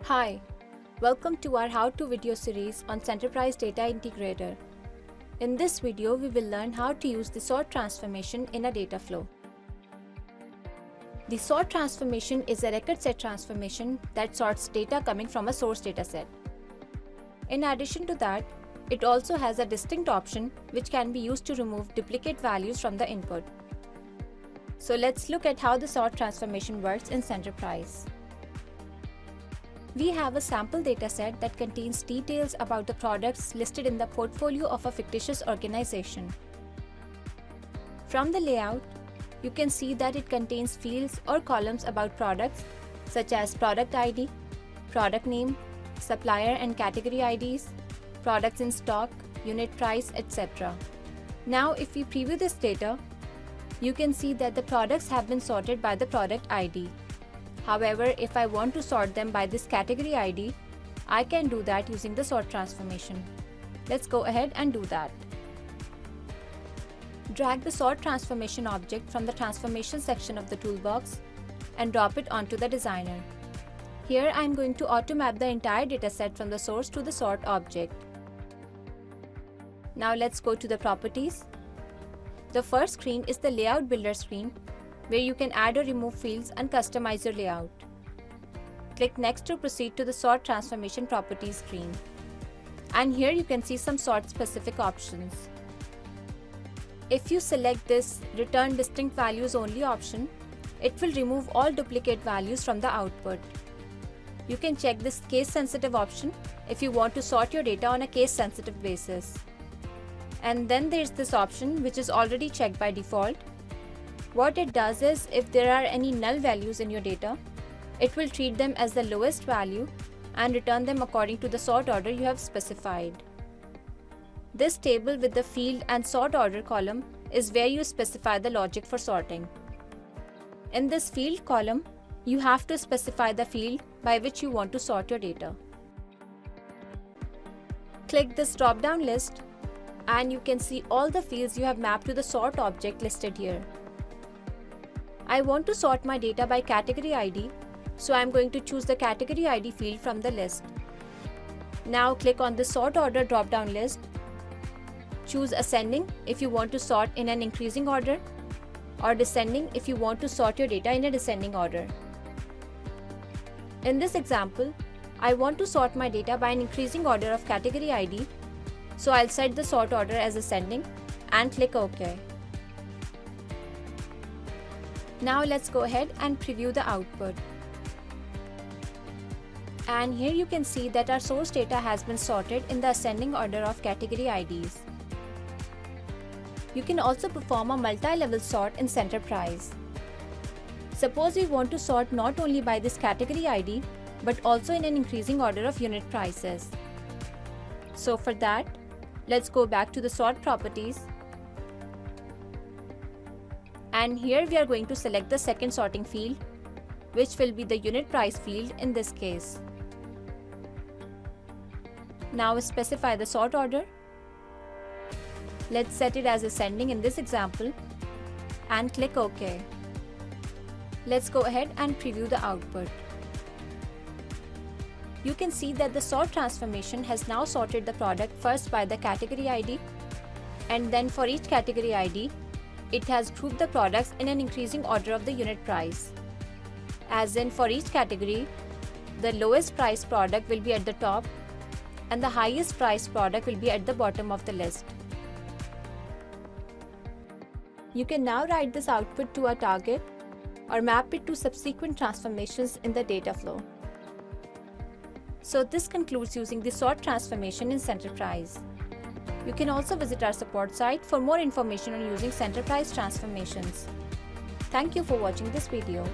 Hi, welcome to our how-to video series on Centerprise Data Integrator. In this video, we will learn how to use the sort transformation in a data flow. The sort transformation is a record set transformation that sorts data coming from a source dataset. In addition to that, it also has a distinct option which can be used to remove duplicate values from the input. So let's look at how the sort transformation works in Centerprise. We have a sample dataset that contains details about the products listed in the portfolio of a fictitious organization. From the layout, you can see that it contains fields or columns about products such as product ID, product name, supplier and category IDs, products in stock, unit price, etc. Now, if we preview this data, you can see that the products have been sorted by the product ID. However, if I want to sort them by this category ID, I can do that using the sort transformation. Let's go ahead and do that. Drag the sort transformation object from the transformation section of the toolbox and drop it onto the designer. Here I am going to auto-map the entire dataset from the source to the sort object. Now let's go to the properties. The first screen is the layout builder screen, where you can add or remove fields and customize your layout. Click Next to proceed to the Sort Transformation Properties screen. And here you can see some sort-specific options. If you select this Return Distinct Values Only option, it will remove all duplicate values from the output. You can check this case-sensitive option if you want to sort your data on a case-sensitive basis. And then there's this option which is already checked by default. What it does is, if there are any null values in your data, it will treat them as the lowest value and return them according to the sort order you have specified. This table with the field and sort order column is where you specify the logic for sorting. In this field column, you have to specify the field by which you want to sort your data. Click this drop-down list and you can see all the fields you have mapped to the sort object listed here. I want to sort my data by category ID, so I am going to choose the category ID field from the list. Now click on the sort order drop-down list. Choose ascending if you want to sort in an increasing order, or descending if you want to sort your data in a descending order. In this example, I want to sort my data by an increasing order of category ID, so I'll set the sort order as ascending and click OK. Now let's go ahead and preview the output. And here you can see that our source data has been sorted in the ascending order of category IDs. You can also perform a multi-level sort in Centerprise. Suppose we want to sort not only by this category ID, but also in an increasing order of unit prices. So for that, let's go back to the sort properties. And here we are going to select the second sorting field, which will be the unit price field in this case. Now specify the sort order. Let's set it as ascending in this example and click OK. Let's go ahead and preview the output. You can see that the sort transformation has now sorted the product first by the category ID, and then for each category ID, it has grouped the products in an increasing order of the unit price. As in, for each category, the lowest price product will be at the top and the highest price product will be at the bottom of the list. You can now write this output to a target or map it to subsequent transformations in the data flow. So this concludes using the sort transformation in Centerprise. You can also visit our support site for more information on using Centerprise transformations. Thank you for watching this video.